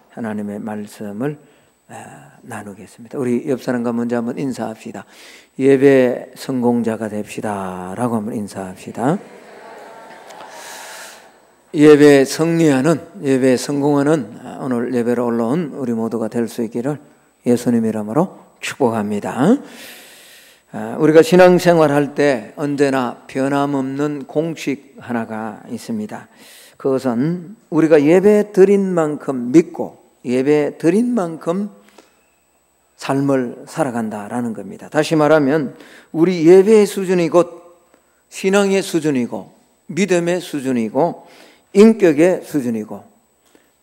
하나님의 말씀을 나누겠습니다. 우리 옆 사람과 먼저 한번 인사합시다. 예배 성공자가 됩시다 라고 한번 인사합시다. 예배 승리하는, 예배 성공하는 오늘 예배로 올라온 우리 모두가 될 수 있기를 예수님 이름으로 축복합니다. 우리가 신앙생활할 때 언제나 변함없는 공식 하나가 있습니다. 그것은 우리가 예배 드린 만큼 믿고 예배 드린 만큼 삶을 살아간다라는 겁니다. 다시 말하면 우리 예배의 수준이 곧 신앙의 수준이고 믿음의 수준이고 인격의 수준이고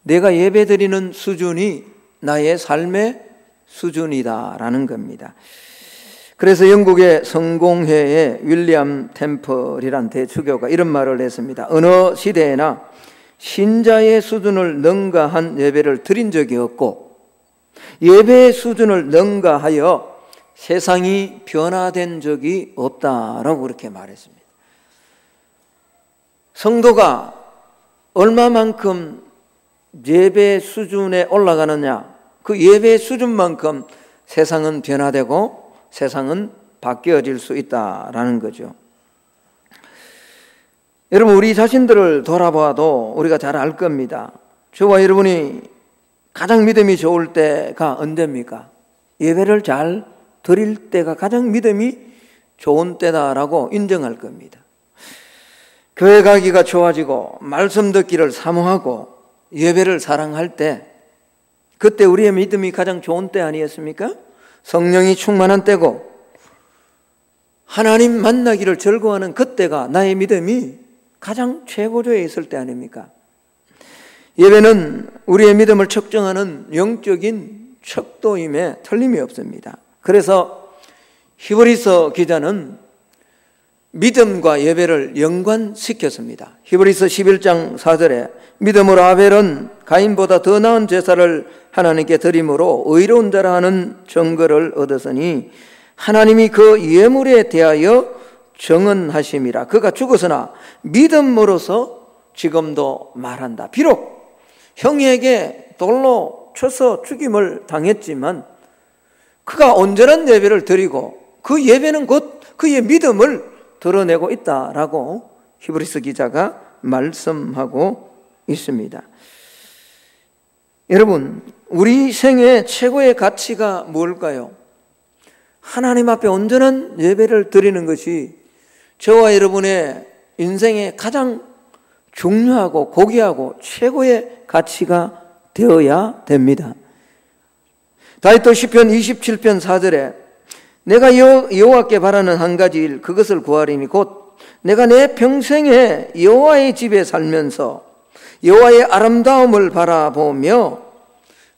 내가 예배 드리는 수준이 나의 삶의 수준이다라는 겁니다. 그래서 영국의 성공회의 윌리엄 템플이란 대주교가 이런 말을 했습니다. 어느 시대에나 신자의 수준을 능가한 예배를 드린 적이 없고 예배의 수준을 능가하여 세상이 변화된 적이 없다라고 그렇게 말했습니다. 성도가 얼마만큼 예배 수준에 올라가느냐, 그 예배 수준만큼 세상은 변화되고 세상은 바뀌어질 수 있다라는 거죠. 여러분, 우리 자신들을 돌아봐도 우리가 잘 알 겁니다. 저와 여러분이 가장 믿음이 좋을 때가 언제입니까? 예배를 잘 드릴 때가 가장 믿음이 좋은 때다라고 인정할 겁니다. 교회 가기가 좋아지고 말씀 듣기를 사모하고 예배를 사랑할 때, 그때 우리의 믿음이 가장 좋은 때 아니었습니까? 성령이 충만한 때고 하나님 만나기를 즐거워하는 그때가 나의 믿음이 가장 최고조에 있을 때 아닙니까? 예배는 우리의 믿음을 측정하는 영적인 척도임에 틀림이 없습니다. 그래서 히브리서 기자는 믿음과 예배를 연관시켰습니다. 히브리서 11장 4절에 믿음으로 아벨은 가인보다 더 나은 제사를 하나님께 드림으로 의로운 자라 하는 증거를 얻었으니 하나님이 그 예물에 대하여 정언하심이라. 그가 죽었으나 믿음으로서 지금도 말한다. 비록 형에게 돌로 쳐서 죽임을 당했지만 그가 온전한 예배를 드리고 그 예배는 곧 그의 믿음을 드러내고 있다라고 히브리서 기자가 말씀하고 있습니다. 여러분, 우리 생의 최고의 가치가 뭘까요? 하나님 앞에 온전한 예배를 드리는 것이 저와 여러분의 인생의 가장 중요하고 고귀하고 최고의 가치가 되어야 됩니다. 다윗도 시편 27편 4절에 내가 여호와께 바라는 한 가지 일 그것을 구하리니 곧 내가 내 평생에 여호와의 집에 살면서 여호와의 아름다움을 바라보며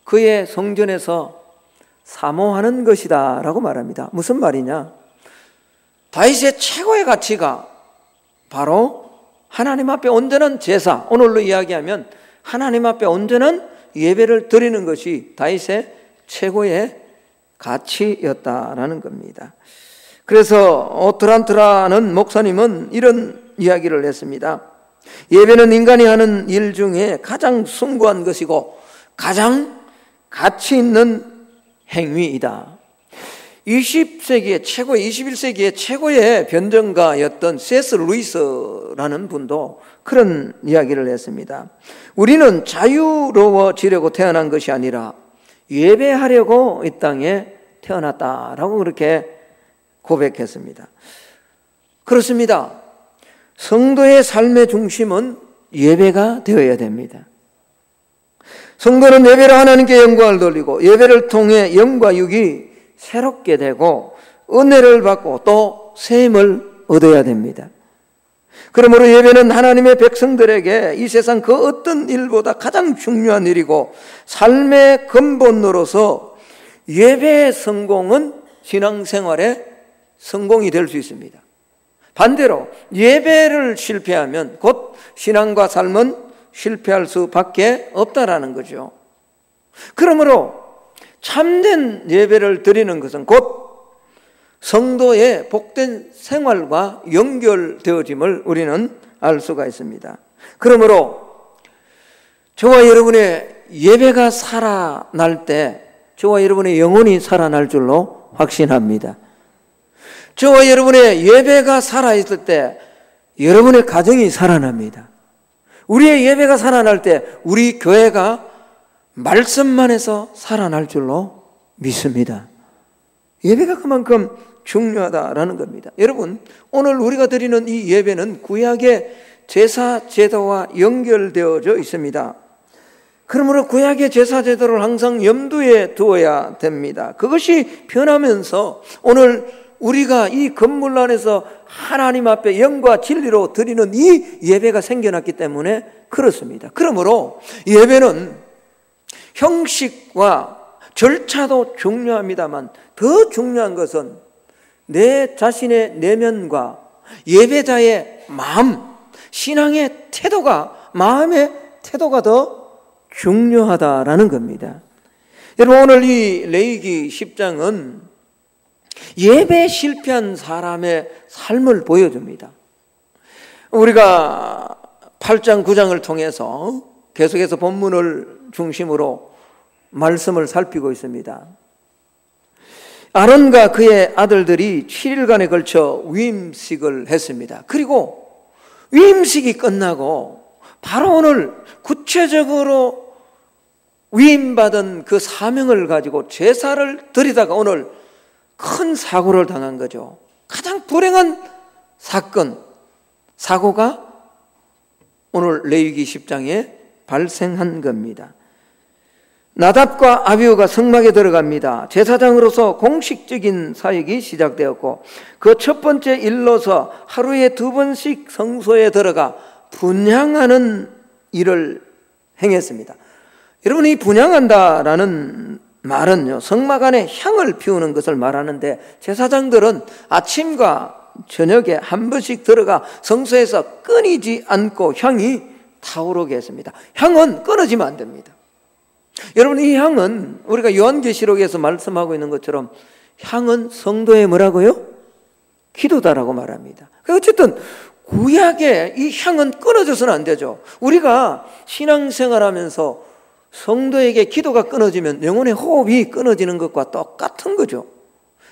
그의 성전에서 사모하는 것이다 라고 말합니다. 무슨 말이냐? 다윗의 최고의 가치가 바로 하나님 앞에 온전한 제사, 오늘로 이야기하면 하나님 앞에 온전한 예배를 드리는 것이 다윗의 최고의 가치였다라는 겁니다. 그래서 오트란트라는 목사님은 이런 이야기를 했습니다. 예배는 인간이 하는 일 중에 가장 숭고한 것이고 가장 가치 있는 행위이다. 21세기의 최고의 변정가였던 C.S. 루이스라는 분도 그런 이야기를 했습니다. 우리는 자유로워지려고 태어난 것이 아니라 예배하려고 이 땅에 태어났다라고 그렇게 고백했습니다. 그렇습니다. 성도의 삶의 중심은 예배가 되어야 됩니다. 성도는 예배로 하나님께 영광을 돌리고 예배를 통해 영과 육이 새롭게 되고 은혜를 받고 또 샘을 얻어야 됩니다. 그러므로 예배는 하나님의 백성들에게 이 세상 그 어떤 일보다 가장 중요한 일이고 삶의 근본으로서 예배의 성공은 신앙생활의 성공이 될 수 있습니다. 반대로 예배를 실패하면 곧 신앙과 삶은 실패할 수밖에 없다라는 거죠. 그러므로 참된 예배를 드리는 것은 곧 성도의 복된 생활과 연결되어짐을 우리는 알 수가 있습니다. 그러므로 저와 여러분의 예배가 살아날 때 저와 여러분의 영혼이 살아날 줄로 확신합니다. 저와 여러분의 예배가 살아있을 때 여러분의 가정이 살아납니다. 우리의 예배가 살아날 때 우리 교회가 말씀만 해서 살아날 줄로 믿습니다. 예배가 그만큼 중요하다라는 겁니다. 여러분, 오늘 우리가 드리는 이 예배는 구약의 제사 제도와 연결되어져 있습니다. 그러므로 구약의 제사 제도를 항상 염두에 두어야 됩니다. 그것이 변하면서 오늘 우리가 이 건물 안에서 하나님 앞에 영과 진리로 드리는 이 예배가 생겨났기 때문에 그렇습니다. 그러므로 예배는 형식과 절차도 중요합니다만 더 중요한 것은 내 자신의 내면과 예배자의 마음, 신앙의 태도가, 마음의 태도가 더 중요하다라는 겁니다. 여러분, 오늘 이 레위기 10장은 예배에 실패한 사람의 삶을 보여줍니다. 우리가 8장, 9장을 통해서 계속해서 본문을 중심으로 말씀을 살피고 있습니다. 아론과 그의 아들들이 7일간에 걸쳐 위임식을 했습니다. 그리고 위임식이 끝나고 바로 오늘 구체적으로 위임받은 그 사명을 가지고 제사를 드리다가 오늘 큰 사고를 당한 거죠. 가장 불행한 사고가 오늘 레위기 10장에 발생한 겁니다. 나답과 아비후가 성막에 들어갑니다. 제사장으로서 공식적인 사역이 시작되었고 그 첫 번째 일로서 하루에 2번씩 성소에 들어가 분향하는 일을 행했습니다. 여러분, 이 분향한다라는 말은요, 성막 안에 향을 피우는 것을 말하는데 제사장들은 아침과 저녁에 한 번씩 들어가 성소에서 끊이지 않고 향이 타오르게 했습니다. 향은 끊어지면 안 됩니다. 여러분, 이 향은 우리가 요한계시록에서 말씀하고 있는 것처럼 향은 성도의 뭐라고요? 기도다라고 말합니다. 어쨌든 구약의 이 향은 끊어져서는 안 되죠. 우리가 신앙생활하면서 성도에게 기도가 끊어지면 영혼의 호흡이 끊어지는 것과 똑같은 거죠.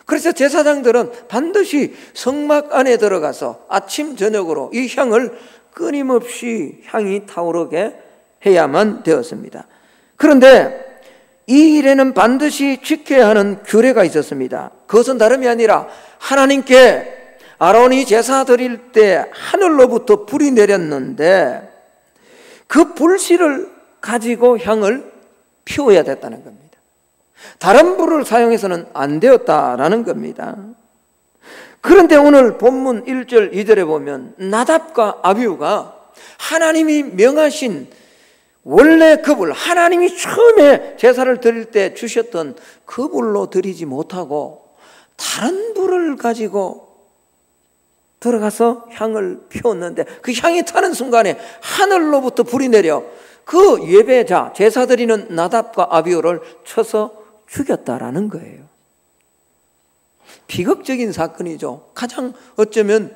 그래서 제사장들은 반드시 성막 안에 들어가서 아침 저녁으로 이 향을 끊임없이 향이 타오르게 해야만 되었습니다. 그런데 이 일에는 반드시 지켜야 하는 규례가 있었습니다. 그것은 다름이 아니라 하나님께 아론이 제사 드릴 때 하늘로부터 불이 내렸는데 그 불씨를 가지고 향을 피워야 됐다는 겁니다. 다른 불을 사용해서는 안 되었다라는 겁니다. 그런데 오늘 본문 1절 2절에 보면 나답과 아비후가 하나님이 명하신 원래 그 불, 하나님이 처음에 제사를 드릴 때 주셨던 그 불로 드리지 못하고 다른 불을 가지고 들어가서 향을 피웠는데 그 향이 타는 순간에 하늘로부터 불이 내려 그 예배자, 제사 드리는 나답과 아비후를 쳐서 죽였다라는 거예요. 비극적인 사건이죠. 가장 어쩌면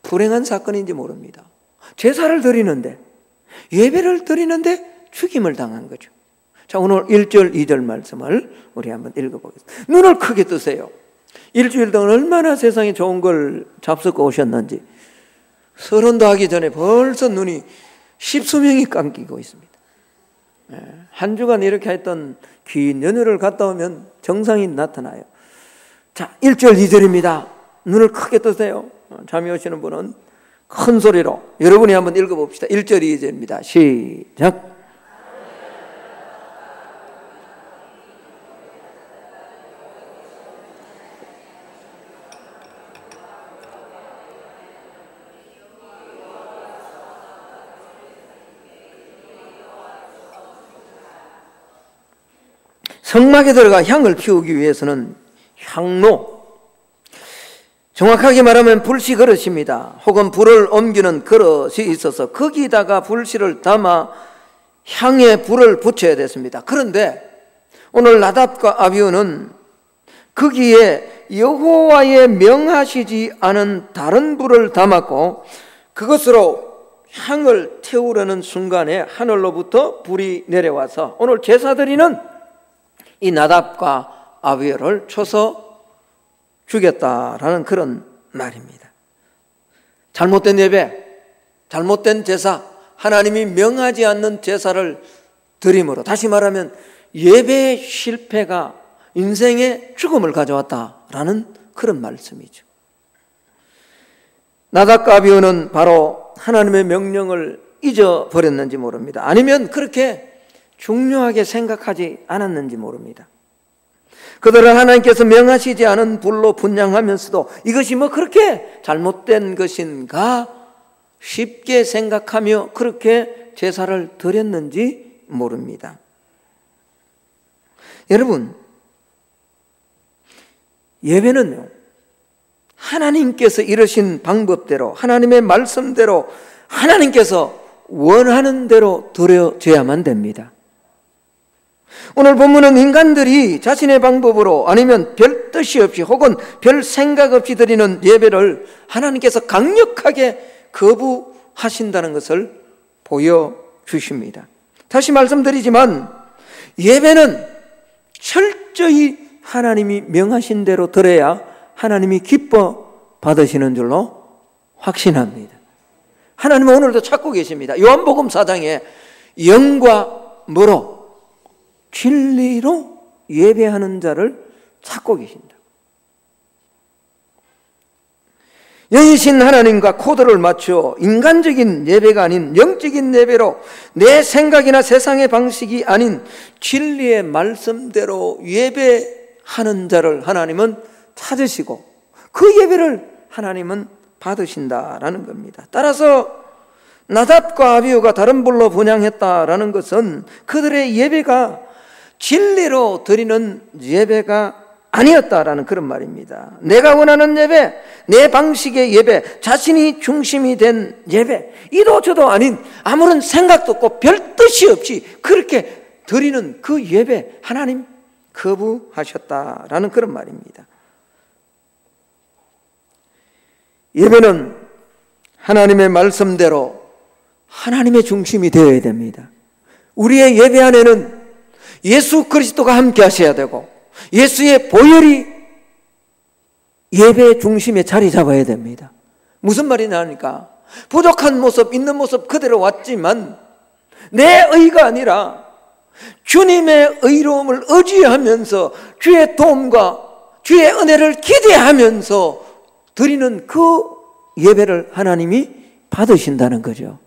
불행한 사건인지 모릅니다. 제사를 드리는데, 예배를 드리는데 죽임을 당한 거죠. 자, 오늘 1절, 2절 말씀을 우리 한번 읽어보겠습니다. 눈을 크게 뜨세요. 일주일 동안 얼마나 세상에 좋은 걸 잡수고 오셨는지 서른도 하기 전에 벌써 눈이 십수명이 감기고 있습니다. 한 주간 이렇게 했던 긴 연휴를 갔다 오면 정상이 나타나요. 자, 1절 2절입니다. 눈을 크게 뜨세요. 잠이 오시는 분은 큰 소리로 여러분이 한번 읽어봅시다. 1절 2절입니다. 시작. 성막에 들어가 향을 피우기 위해서는 향로, 정확하게 말하면 불씨 그릇입니다. 혹은 불을 옮기는 그릇이 있어서 거기다가 불씨를 담아 향에 불을 붙여야 됐습니다. 그런데 오늘 나답과 아비후는 거기에 여호와의 명하시지 않은 다른 불을 담았고 그것으로 향을 태우려는 순간에 하늘로부터 불이 내려와서 오늘 제사 드리는 이 나답과 아비후를 쳐서 죽였다라는 그런 말입니다. 잘못된 예배, 잘못된 제사, 하나님이 명하지 않는 제사를 드림으로, 다시 말하면 예배의 실패가 인생의 죽음을 가져왔다라는 그런 말씀이죠. 나답과 아비후는 바로 하나님의 명령을 잊어버렸는지 모릅니다. 아니면 그렇게 중요하게 생각하지 않았는지 모릅니다. 그들은 하나님께서 명하시지 않은 불로 분향하면서도 이것이 뭐 그렇게 잘못된 것인가 쉽게 생각하며 그렇게 제사를 드렸는지 모릅니다. 여러분, 예배는요, 하나님께서 이르신 방법대로, 하나님의 말씀대로, 하나님께서 원하는 대로 드려져야만 됩니다. 오늘 본문은 인간들이 자신의 방법으로 아니면 별 뜻이 없이 혹은 별 생각 없이 드리는 예배를 하나님께서 강력하게 거부하신다는 것을 보여주십니다. 다시 말씀드리지만 예배는 철저히 하나님이 명하신 대로 드려야 하나님이 기뻐 받으시는 줄로 확신합니다. 하나님은 오늘도 찾고 계십니다. 요한복음 4장에 영과 뭐로? 진리로 예배하는 자를 찾고 계신다. 영이신 하나님과 코드를 맞춰 인간적인 예배가 아닌 영적인 예배로 내 생각이나 세상의 방식이 아닌 진리의 말씀대로 예배하는 자를 하나님은 찾으시고 그 예배를 하나님은 받으신다라는 겁니다. 따라서 나답과 아비후가 다른 불로 분향했다라는 것은 그들의 예배가 진리로 드리는 예배가 아니었다라는 그런 말입니다. 내가 원하는 예배, 내 방식의 예배, 자신이 중심이 된 예배, 이도 저도 아닌 아무런 생각도 없고 별 뜻이 없이 그렇게 드리는 그 예배 하나님 거부하셨다라는 그런 말입니다. 예배는 하나님의 말씀대로 하나님의 중심이 되어야 됩니다. 우리의 예배 안에는 예수 그리스도가 함께 하셔야 되고 예수의 보혈이 예배의 중심에 자리 잡아야 됩니다. 무슨 말이냐 하니까 부족한 모습, 있는 모습 그대로 왔지만 내 의가 아니라 주님의 의로움을 의지하면서 주의 도움과 주의 은혜를 기대하면서 드리는 그 예배를 하나님이 받으신다는 거죠.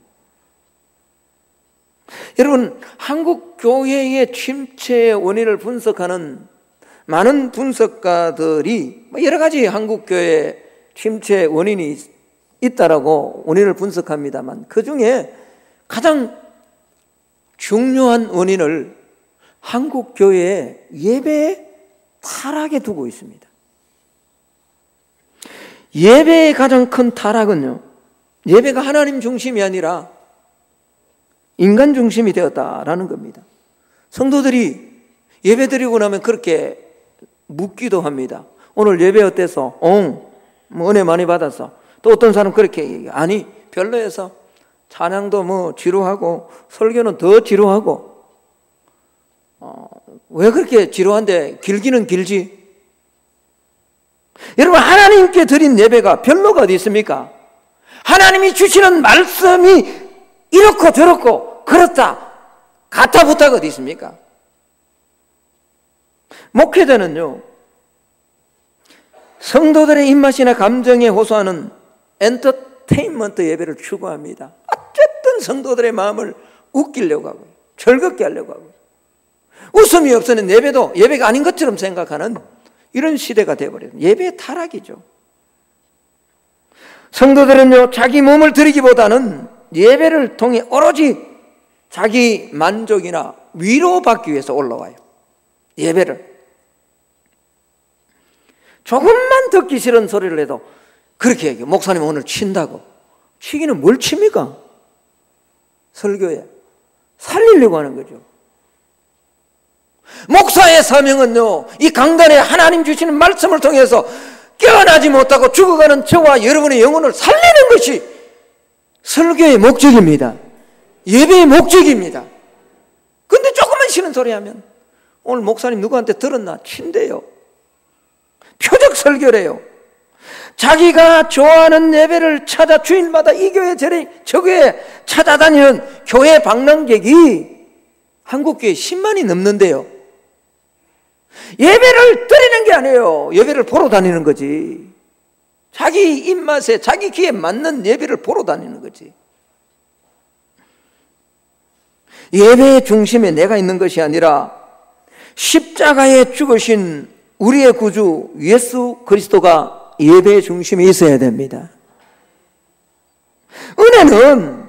여러분, 한국 교회의 침체의 원인을 분석하는 많은 분석가들이 여러 가지 한국 교회의 침체의 원인이 있다라고 원인을 분석합니다만 그 중에 가장 중요한 원인을 한국 교회의 예배의 타락에 두고 있습니다. 예배의 가장 큰 타락은요, 예배가 하나님 중심이 아니라 인간 중심이 되었다라는 겁니다. 성도들이 예배 드리고 나면 그렇게 묻기도 합니다. 오늘 예배 어땠어? 뭐 은혜 많이 받았어. 또 어떤 사람 그렇게 얘기해요. 아니, 별로여서 찬양도 뭐 지루하고 설교는 더 지루하고 왜 그렇게 지루한데 길기는 길지? 여러분, 하나님께 드린 예배가 별로가 어디 있습니까? 하나님이 주시는 말씀이 이렇고 저렇고 그렇다 같아부터가 어디 있습니까? 목회자는요, 성도들의 입맛이나 감정에 호소하는 엔터테인먼트 예배를 추구합니다. 어쨌든 성도들의 마음을 웃기려고 하고 즐겁게 하려고 하고 웃음이 없으면 예배도 예배가 아닌 것처럼 생각하는 이런 시대가 되어버려요. 예배의 타락이죠. 성도들은요, 자기 몸을 드리기보다는 예배를 통해 오로지 자기 만족이나 위로받기 위해서 올라와요. 예배를. 조금만 듣기 싫은 소리를 해도 그렇게 얘기해요. 목사님 오늘 친다고. 치기는 뭘 칩니까? 설교에. 살리려고 하는 거죠. 목사의 사명은요, 이 강단에 하나님 주시는 말씀을 통해서 깨어나지 못하고 죽어가는 저와 여러분의 영혼을 살리는 것이 설교의 목적입니다. 예배의 목적입니다. 근데 조금만 싫은 소리 하면 오늘 목사님 누구한테 들었나? 친대요. 표적 설교래요. 자기가 좋아하는 예배를 찾아 주일마다 이 교회 저 교회 찾아다니는 교회 방랑객이 한국교회 10만이 넘는데요. 예배를 드리는 게 아니에요. 예배를 보러 다니는 거지. 자기 입맛에 자기 귀에 맞는 예배를 보러 다니는 거지. 예배의 중심에 내가 있는 것이 아니라 십자가에 죽으신 우리의 구주 예수 그리스도가 예배의 중심에 있어야 됩니다. 은혜는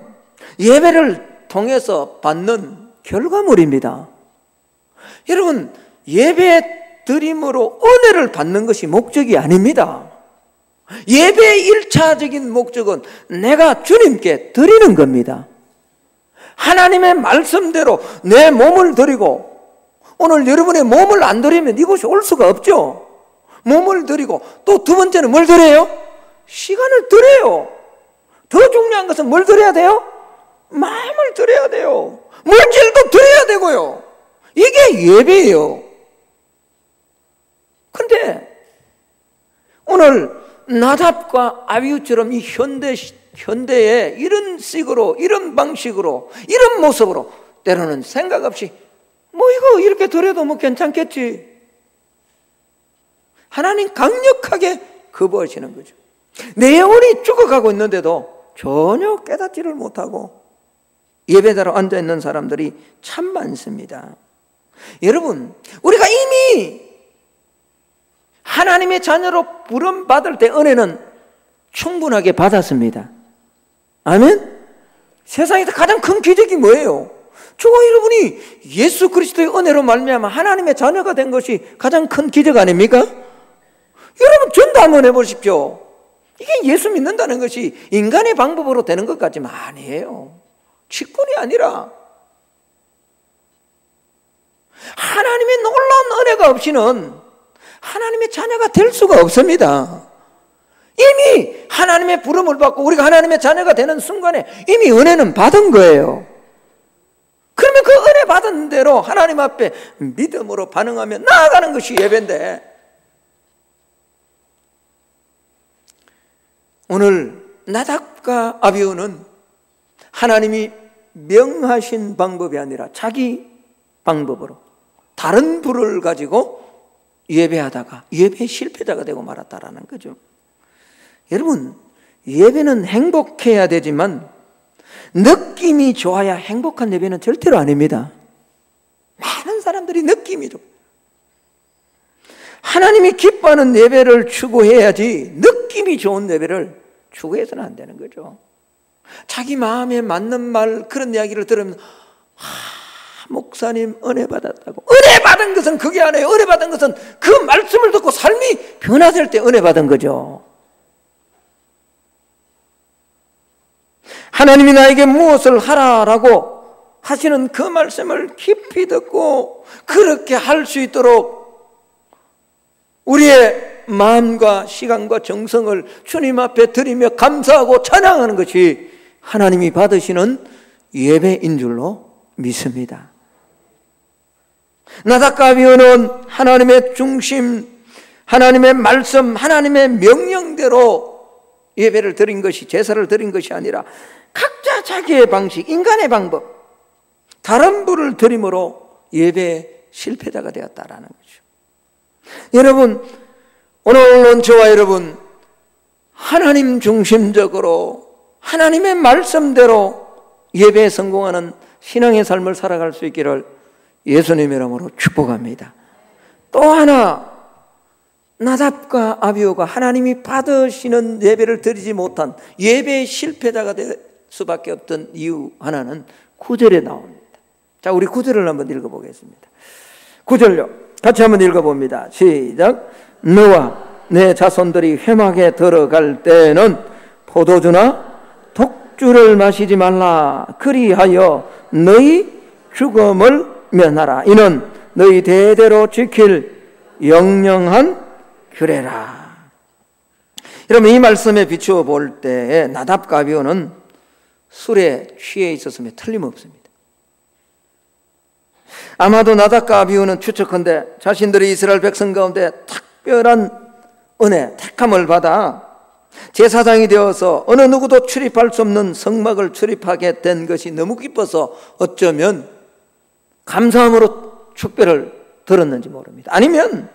예배를 통해서 받는 결과물입니다. 여러분, 예배 드림으로 은혜를 받는 것이 목적이 아닙니다. 예배의 1차적인 목적은 내가 주님께 드리는 겁니다. 하나님의 말씀대로 내 몸을 드리고, 오늘 여러분의 몸을 안 드리면 이곳이 올 수가 없죠. 몸을 드리고, 또 두 번째는 뭘 드려요? 시간을 드려요. 더 중요한 것은 뭘 드려야 돼요? 마음을 드려야 돼요. 물질도 드려야 되고요. 이게 예배예요. 근데 오늘 나답과 아비후처럼 이 현대에 이런 식으로, 이런 방식으로, 이런 모습으로 때로는 생각 없이 뭐 이거 이렇게 드려도 뭐 괜찮겠지. 하나님 강력하게 거부하시는 거죠. 내 영혼이 죽어가고 있는데도 전혀 깨닫지를 못하고 예배자로 앉아있는 사람들이 참 많습니다. 여러분, 우리가 이미 하나님의 자녀로 부름받을 때 은혜는 충분하게 받았습니다. 아멘? 세상에서 가장 큰 기적이 뭐예요? 저와 여러분이 예수 그리스도의 은혜로 말미암아 하나님의 자녀가 된 것이 가장 큰 기적 아닙니까? 여러분, 전도 한번 해보십시오. 이게 예수 믿는다는 것이 인간의 방법으로 되는 것 같지만 아니에요. 직분이 아니라 하나님의 놀라운 은혜가 없이는 하나님의 자녀가 될 수가 없습니다. 이미 하나님의 부름을 받고 우리가 하나님의 자녀가 되는 순간에 이미 은혜는 받은 거예요. 그러면 그 은혜 받은 대로 하나님 앞에 믿음으로 반응하며 나아가는 것이 예배인데, 오늘 나답과 아비후는 하나님이 명하신 방법이 아니라 자기 방법으로 다른 불을 가지고 예배하다가 예배 실패자가 되고 말았다라는 거죠. 여러분, 예배는 행복해야 되지만 느낌이 좋아야 행복한 예배는 절대로 아닙니다. 많은 사람들이 느낌이 좋아. 하나님이 기뻐하는 예배를 추구해야지 느낌이 좋은 예배를 추구해서는 안 되는 거죠. 자기 마음에 맞는 말, 그런 이야기를 들으면 목사님 은혜 받았다고. 은혜 받은 것은 그게 아니에요. 은혜 받은 것은 그 말씀을 듣고 삶이 변화될 때 은혜 받은 거죠. 하나님이 나에게 무엇을 하라라고 하시는 그 말씀을 깊이 듣고 그렇게 할 수 있도록 우리의 마음과 시간과 정성을 주님 앞에 드리며 감사하고 찬양하는 것이 하나님이 받으시는 예배인 줄로 믿습니다. 나답과 아비후는 하나님의 중심, 하나님의 말씀, 하나님의 명령대로 예배를 드린 것이, 제사를 드린 것이 아니라 각자 자기의 방식, 인간의 방법, 다른 불을 드림으로 예배의 실패자가 되었다라는 거죠. 여러분, 오늘은 저와 여러분 하나님 중심적으로 하나님의 말씀대로 예배에 성공하는 신앙의 삶을 살아갈 수 있기를 예수님의 이름으로 축복합니다. 또 하나, 나답과 아비후가 하나님이 받으시는 예배를 드리지 못한 예배의 실패자가 될 수밖에 없던 이유 하나는 9절에 나옵니다. 자, 우리 9절을 한번 읽어보겠습니다. 9절요. 같이 한번 읽어봅니다. 시작. 너와 내 자손들이 회막에 들어갈 때는 포도주나 독주를 마시지 말라. 그리하여 너희 죽음을 면하라. 이는 너희 대대로 지킬 영영한 규례라. 여러분, 이 말씀에 비추어 볼 때에 나답과 아비후는 술에 취해 있었으면 틀림없습니다. 아마도 나답과 아비후는 추측컨대 자신들이 이스라엘 백성 가운데 특별한 은혜, 택함을 받아 제사장이 되어서 어느 누구도 출입할 수 없는 성막을 출입하게 된 것이 너무 기뻐서 어쩌면 감사함으로 축배를 들었는지 모릅니다. 아니면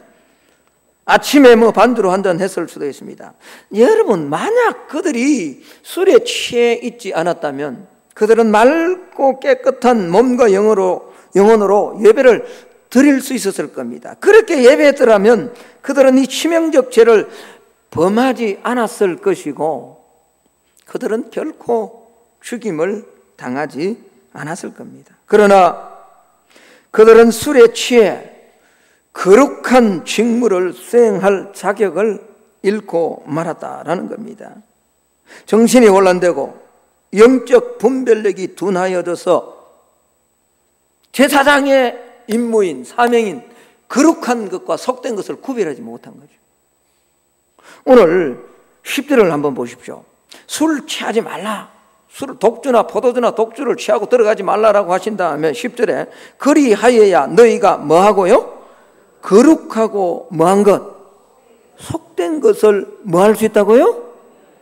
아침에 반주로 한잔 했을 수도 있습니다. 여러분, 만약 그들이 술에 취해 있지 않았다면 그들은 맑고 깨끗한 몸과 영혼으로 예배를 드릴 수 있었을 겁니다. 그렇게 예배했더라면 그들은 이 치명적 죄를 범하지 않았을 것이고 그들은 결코 죽임을 당하지 않았을 겁니다. 그러나 그들은 술에 취해 거룩한 직무를 수행할 자격을 잃고 말았다라는 겁니다. 정신이 혼란되고 영적 분별력이 둔하여져서 제사장의 임무인, 사명인 거룩한 것과 속된 것을 구별하지 못한 거죠. 오늘 10절을 한번 보십시오. 술 취하지 말라. 술, 독주나 포도주나 독주를 취하고 들어가지 말라라고 하신 다음에 10절에 그리하여야 너희가 뭐하고요? 거룩하고 뭐한 것? 속된 것을 뭐 할 수 있다고요?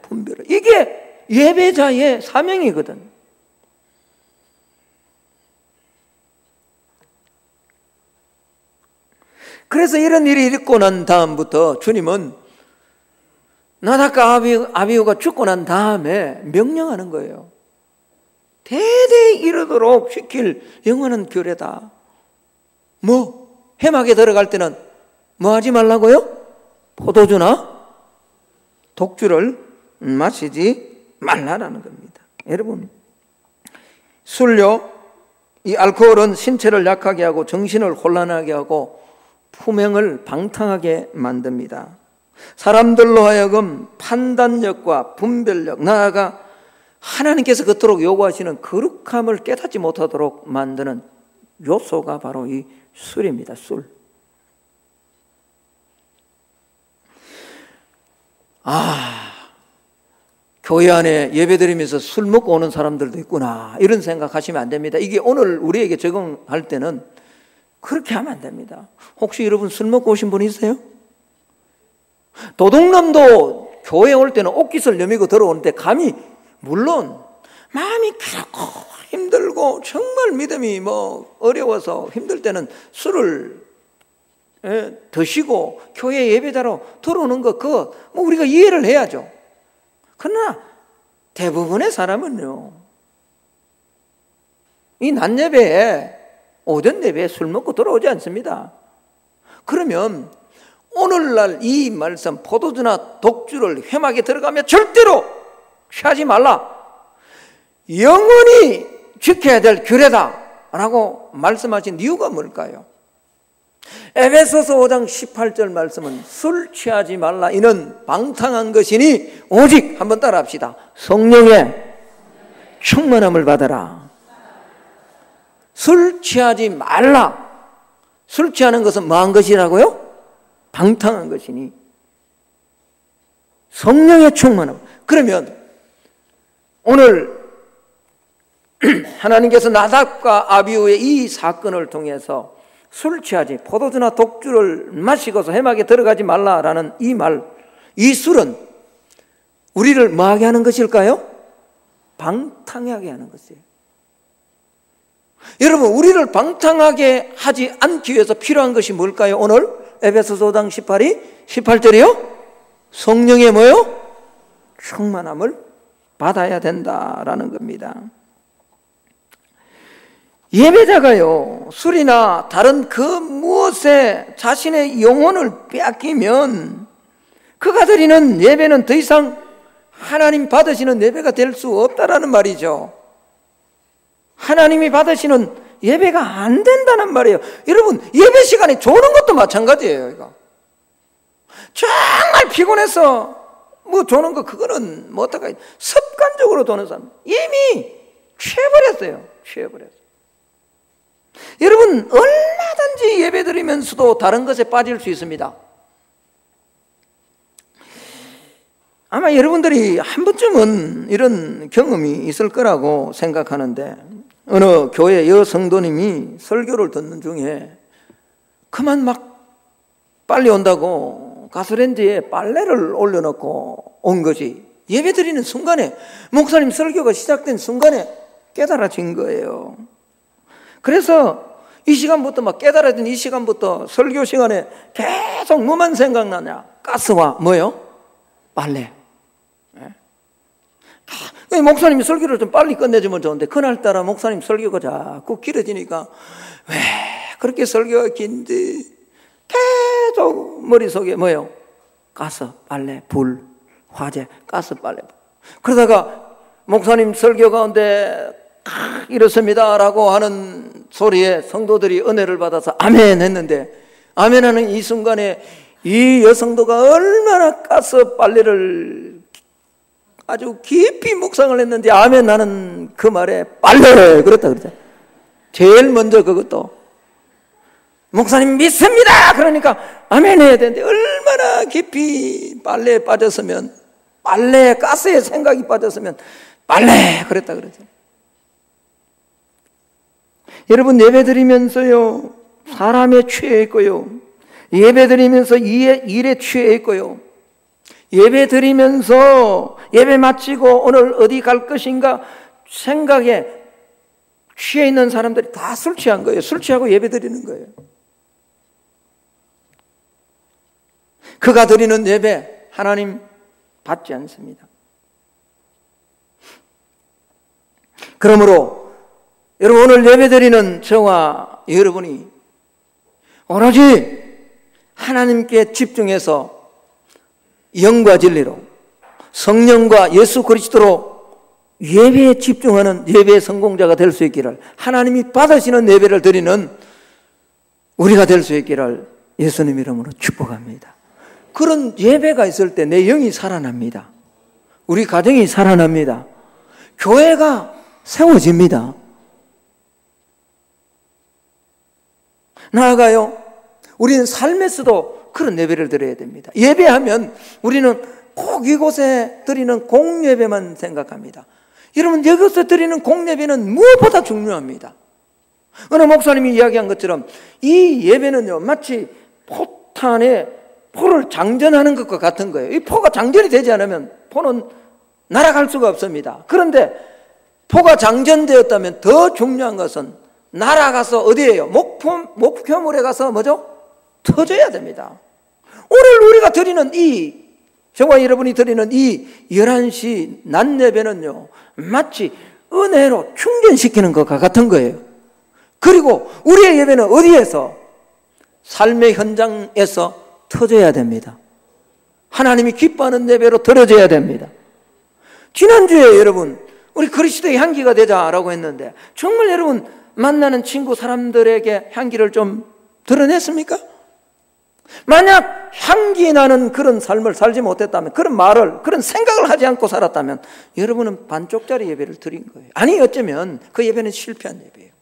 분별해. 이게 예배자의 사명이거든. 그래서 이런 일이 있고 난 다음부터 주님은 나답과 아비후가 죽고 난 다음에 명령하는 거예요. 대대에 이르도록 시킬 영원한 규례다. 회막에 들어갈 때는 뭐 하지 말라고요? 포도주나 독주를 마시지 말라라는 겁니다. 여러분, 술요, 이 알코올은 신체를 약하게 하고 정신을 혼란하게 하고 품행을 방탕하게 만듭니다. 사람들로 하여금 판단력과 분별력, 나아가 하나님께서 그토록 요구하시는 거룩함을 깨닫지 못하도록 만드는 요소가 바로 이 술입니다. 술. 교회 안에 예배드리면서 술 먹고 오는 사람들도 있구나, 이런 생각하시면 안 됩니다. 이게 오늘 우리에게 적용할 때는 그렇게 하면 안 됩니다. 혹시 여러분 술 먹고 오신 분 있어요? 도둑놈도 교회 올 때는 옷깃을 여미고 들어오는데 감히, 물론 마음이 그렇고 힘들고 정말 믿음이 어려워서 힘들 때는 술을 드시고 교회 예배자로 들어오는 거, 그거 우리가 이해를 해야죠. 그러나 대부분의 사람은요, 이 낮 예배에, 오전 예배에 술 먹고 들어오지 않습니다. 그러면 오늘날 이 말씀, 포도주나 독주를 회막에 들어가면 절대로 취하지 말라, 영원히 지켜야 될 규례다라고 말씀하신 이유가 뭘까요? 에베소서 5장 18절 말씀은 술 취하지 말라, 이는 방탕한 것이니 오직, 한번 따라 합시다, 성령의 충만함을 받아라. 술 취하지 말라. 술 취하는 것은 뭐한 것이라고요? 방탕한 것이니 성령의 충만함. 그러면 오늘 하나님께서 나답과 아비후의 이 사건을 통해서 술 취하지, 포도주나 독주를 마시고서 회막에 들어가지 말라라는 이 말, 이 술은 우리를 뭐하게 하는 것일까요? 방탕하게 하는 것이에요. 여러분, 우리를 방탕하게 하지 않기 위해서 필요한 것이 뭘까요? 오늘 에베소서 5장 18절이요? 성령의 뭐요? 충만함을 받아야 된다라는 겁니다. 예배자가요, 술이나 다른 그 무엇에 자신의 영혼을 빼앗기면 그가 드리는 예배는 더 이상 하나님 받으시는 예배가 될 수 없다라는 말이죠. 하나님이 받으시는 예배가 안 된다는 말이에요. 여러분, 예배 시간에 조는 것도 마찬가지예요. 이거 정말 피곤해서 조는 거, 그거는 어떡하, 습관적으로 도는 사람 이미 취해버렸어요. 여러분, 얼마든지 예배 드리면서도 다른 것에 빠질 수 있습니다. 아마 여러분들이 한 번쯤은 이런 경험이 있을 거라고 생각하는데, 어느 교회 여성도님이 설교를 듣는 중에 그만 막 빨리 온다고 가스레인지에 빨래를 올려놓고 온 것이 예배 드리는 순간에, 목사님 설교가 시작된 순간에 깨달아진 거예요. 그래서 이 시간부터 막 깨달아진 이 시간부터 설교 시간에 계속 뭐만 생각나냐? 가스와 뭐요? 빨래. 목사님이 설교를 좀 빨리 끝내주면 좋은데, 그날따라 목사님 설교가 자꾸 길어지니까 왜 그렇게 설교가 긴지 계속 머릿속에 뭐요? 가스, 빨래, 불, 화재, 가스, 빨래. 그러다가 목사님 설교 가운데 이렇습니다 라고 하는 소리에 성도들이 은혜를 받아서 아멘 했는데, 아멘 하는 이 순간에 이 여성도가 얼마나 가스 빨래를 아주 깊이 묵상을 했는지 아멘 하는 그 말에 빨래 그랬다 그러죠. 제일 먼저 그것도 목사님 믿습니다 그러니까 아멘 해야 되는데, 얼마나 깊이 빨래에 빠졌으면, 빨래 가스에 생각이 빠졌으면 빨래 그랬다 그러죠. 여러분, 예배 드리면서요 사람에 취해 있고요, 예배 드리면서 일에 취해 있고요, 예배 드리면서 예배 마치고 오늘 어디 갈 것인가 생각에 취해 있는 사람들이 다 술 취한 거예요. 술 취하고 예배 드리는 거예요. 그가 드리는 예배 하나님 받지 않습니다. 그러므로 여러분, 오늘 예배 드리는 저와 여러분이 오로지 하나님께 집중해서 영과 진리로, 성령과 예수 그리스도로 예배에 집중하는 예배의 성공자가 될 수 있기를, 하나님이 받으시는 예배를 드리는 우리가 될 수 있기를 예수님 이름으로 축복합니다. 그런 예배가 있을 때 내 영이 살아납니다. 우리 가정이 살아납니다. 교회가 세워집니다. 나아가요, 우리는 삶에서도 그런 예배를 드려야 됩니다. 예배하면 우리는 꼭 이곳에 드리는 공예배만 생각합니다. 여러분, 여기서 드리는 공예배는 무엇보다 중요합니다. 어느 목사님이 이야기한 것처럼 이 예배는요 마치 포탄에 포를 장전하는 것과 같은 거예요. 이 포가 장전이 되지 않으면 포는 날아갈 수가 없습니다. 그런데 포가 장전되었다면 더 중요한 것은 날아가서 어디에요? 목표물에 가서 뭐죠? 터져야 됩니다. 오늘 우리가 드리는 저와 여러분이 드리는 이 11시 낮 예배는요 마치 은혜로 충전시키는 것과 같은 거예요. 그리고 우리의 예배는 어디에서? 삶의 현장에서 터져야 됩니다. 하나님이 기뻐하는 예배로 드려져야 됩니다. 지난주에 여러분, 우리 그리스도의 향기가 되자라고 했는데, 정말 여러분 만나는 친구 사람들에게 향기를 좀 드러냈습니까? 만약 향기 나는 그런 삶을 살지 못했다면, 그런 말을, 그런 생각을 하지 않고 살았다면 여러분은 반쪽짜리 예배를 드린 거예요. 아니, 어쩌면 그 예배는 실패한 예배예요.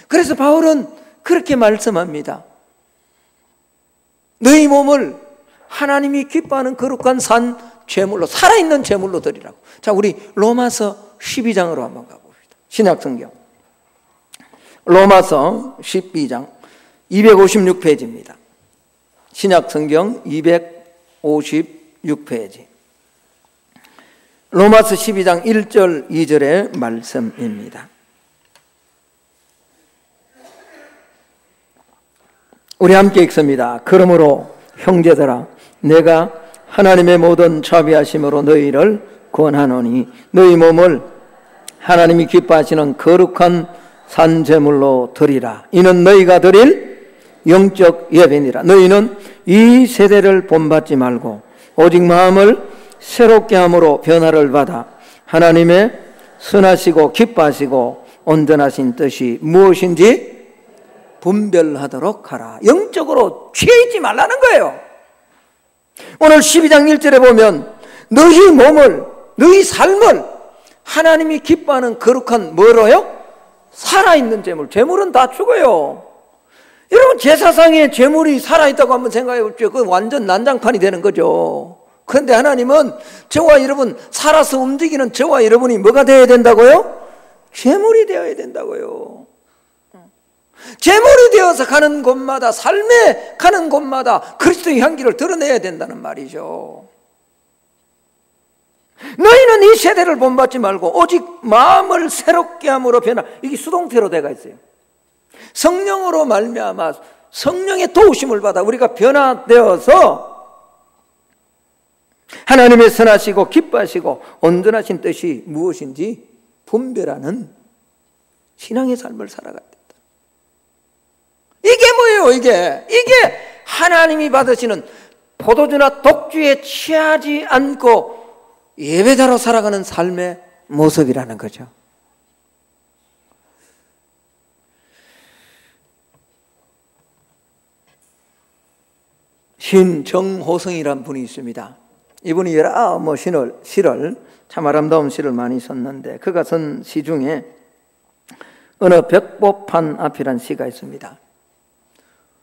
그래서 바울은 그렇게 말씀합니다. 너희 몸을 하나님이 기뻐하는 거룩한 산 제물로, 살아있는 제물로 드리라고. 자, 우리 로마서 12장으로 한번 가봅시다. 신약성경 로마서 12장 256페이지입니다. 신약성경 256페이지. 로마서 12장 1절 2절의 말씀입니다. 우리 함께 읽습니다. 그러므로 형제들아, 내가 하나님의 모든 자비하심으로 너희를 권하노니 너희 몸을 하나님이 기뻐하시는 거룩한 산제물로 드리라. 이는 너희가 드릴 영적 예배니라. 너희는 이 세대를 본받지 말고 오직 마음을 새롭게 함으로 변화를 받아 하나님의 선하시고 기뻐하시고 온전하신 뜻이 무엇인지 분별하도록 하라. 영적으로 취해 있지 말라는 거예요. 오늘 12장 1절에 보면 너희 몸을, 너희 삶을 하나님이 기뻐하는 거룩한 뭐로요? 살아있는 재물. 재물은 다 죽어요. 여러분, 제사상에 재물이 살아있다고 한번 생각해 보십시오. 그건 완전 난장판이 되는 거죠. 그런데 하나님은 저와 여러분, 살아서 움직이는 저와 여러분이 뭐가 되어야 된다고요? 제물이 되어야 된다고요. 제물이 되어서 가는 곳마다, 삶에 가는 곳마다 그리스도의 향기를 드러내야 된다는 말이죠. 너희는 이 세대를 본받지 말고 오직 마음을 새롭게 함으로 변화. 이게 수동태로 돼가 있어요. 성령으로 말미암아 성령의 도우심을 받아 우리가 변화되어서 하나님의 선하시고 기뻐하시고 온전하신 뜻이 무엇인지 분별하는 신앙의 삶을 살아가야 된다. 이게 뭐예요? 이게 하나님이 받으시는 포도주나 독주에 취하지 않고 예배자로 살아가는 삶의 모습이라는 거죠. 신정호성이라는 분이 있습니다. 이분이 여러 시를 참 아름다운 시를 많이 썼는데 그가 쓴 시 중에 어느 벽보판 앞이란 시가 있습니다.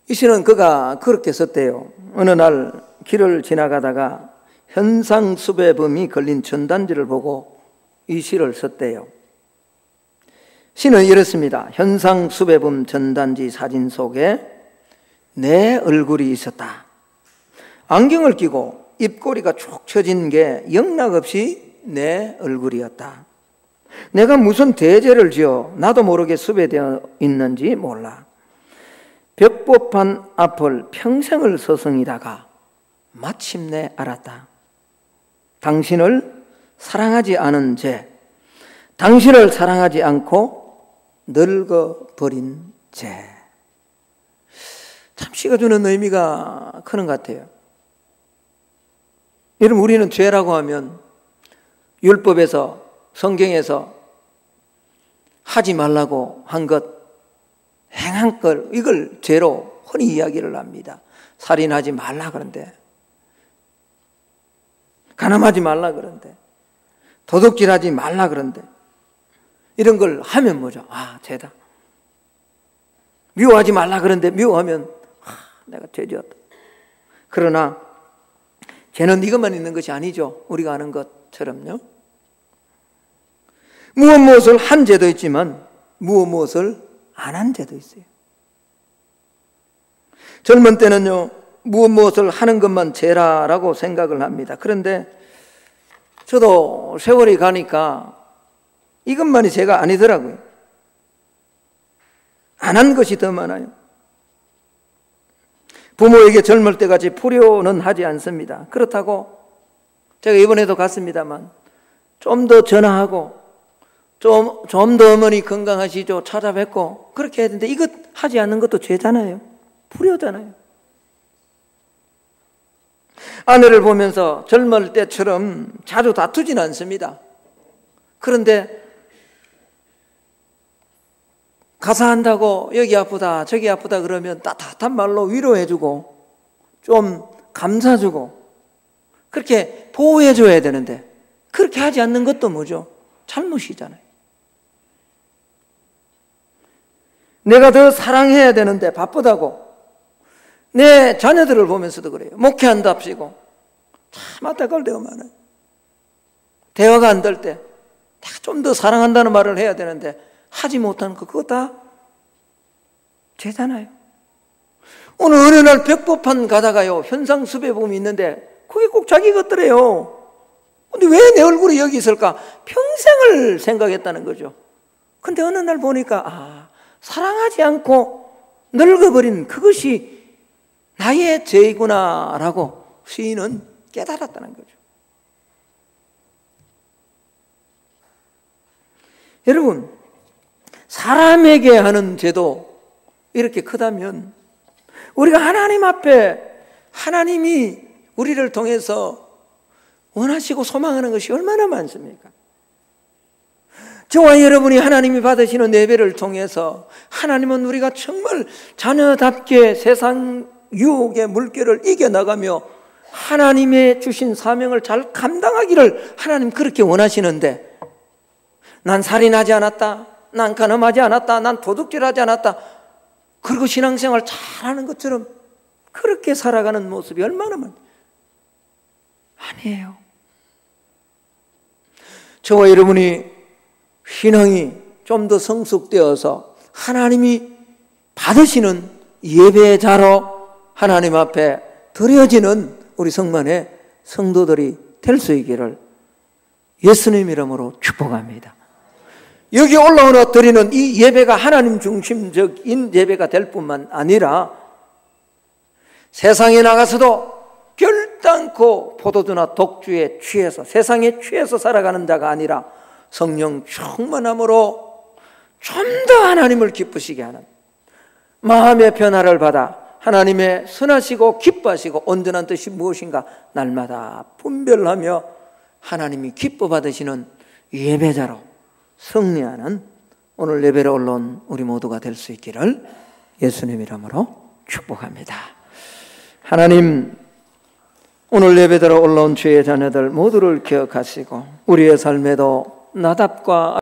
이 시는 그가 그렇게 썼대요. 어느 날 길을 지나가다가 현상수배범이 걸린 전단지를 보고 이 시를 썼대요. 시는 이렇습니다. 현상수배범 전단지 사진 속에 내 얼굴이 있었다. 안경을 끼고 입꼬리가 쭉 처진 게 영락없이 내 얼굴이었다. 내가 무슨 대죄를 지어 나도 모르게 수배되어 있는지 몰라. 벽보판 앞을 평생을 서성이다가 마침내 알았다. 당신을 사랑하지 않은 죄, 당신을 사랑하지 않고 늙어버린 죄. 참 시가 주는 의미가 크는 것 같아요. 여러분, 우리는 죄라고 하면 율법에서, 성경에서 하지 말라고 한 것, 행한 걸, 이걸 죄로 흔히 이야기를 합니다. 살인하지 말라 그런데, 간음하지 말라 그런데, 도둑질하지 말라 그런데, 이런 걸 하면 뭐죠? 아, 죄다. 미워하지 말라 그런데 미워하면 내가 죄지었다. 그러나 죄는 이것만 있는 것이 아니죠. 우리가 아는 것처럼요. 무엇을 한 죄도 있지만 무엇을 안 한 죄도 있어요. 젊은 때는요, 무엇을 하는 것만 죄라라고 생각을 합니다. 그런데 저도 세월이 가니까 이것만이 죄가 아니더라고요. 안 한 것이 더 많아요. 부모에게 젊을 때같이 불효는 하지 않습니다. 그렇다고 제가 이번에도 갔습니다만 좀 더 전화하고 좀 더 어머니 건강하시죠 찾아뵙고 그렇게 해야 되는데 이것 하지 않는 것도 죄잖아요. 불효잖아요. 아내를 보면서 젊을 때처럼 자주 다투지는 않습니다. 그런데 가사 한다고 여기 아프다 저기 아프다 그러면 따뜻한 말로 위로해주고 좀 감사주고 그렇게 보호해줘야 되는데 그렇게 하지 않는 것도 뭐죠? 잘못이잖아요. 내가 더 사랑해야 되는데 바쁘다고 내 자녀들을 보면서도 그래요. 목회한답시고 참 안타까울 때가 많아요. 대화가 안 될 때 내가 좀 더 사랑한다는 말을 해야 되는데 하지 못하는 거 그거 다 죄잖아요. 오늘 어느 날 벽보판 가다가요 현상수배범이 있는데 그게 꼭 자기 것들이에요. 근데 왜 내 얼굴이 여기 있을까? 평생을 생각했다는 거죠. 근데 어느 날 보니까 사랑하지 않고 늙어버린 그것이 나의 죄이구나라고 시인은 깨달았다는 거죠. 여러분, 사람에게 하는 죄도 이렇게 크다면 우리가 하나님 앞에 하나님이 우리를 통해서 원하시고 소망하는 것이 얼마나 많습니까? 저와 여러분이 하나님이 받으시는 예배를 통해서 하나님은 우리가 정말 자녀답게 세상 유혹의 물결을 이겨나가며 하나님의 주신 사명을 잘 감당하기를 하나님 그렇게 원하시는데 난 살인하지 않았다, 난 간음하지 않았다, 난 도둑질하지 않았다 그리고 신앙생활 잘하는 것처럼 그렇게 살아가는 모습이 얼마나 많아요. 아니에요. 저와 여러분이 신앙이 좀 더 성숙되어서 하나님이 받으시는 예배자로 하나님 앞에 드려지는 우리 성만의 성도들이 될 수 있기를 예수님 이름으로 축복합니다. 여기 올라오는 드리는 이 예배가 하나님 중심적인 예배가 될 뿐만 아니라 세상에 나가서도 결단코 포도주나 독주에 취해서 세상에 취해서 살아가는 자가 아니라 성령 충만함으로 좀 더 하나님을 기쁘시게 하는 마음의 변화를 받아 하나님의 선하시고 기뻐하시고 온전한 뜻이 무엇인가 날마다 분별하며 하나님이 기뻐 받으시는 예배자로 승리하는 오늘 예배로 올라온 우리 모두가 될 수 있기를 예수님 이름으로 축복합니다. 하나님, 오늘 예배대로 올라온 주의 자녀들 모두를 기억하시고 우리의 삶에도 나답과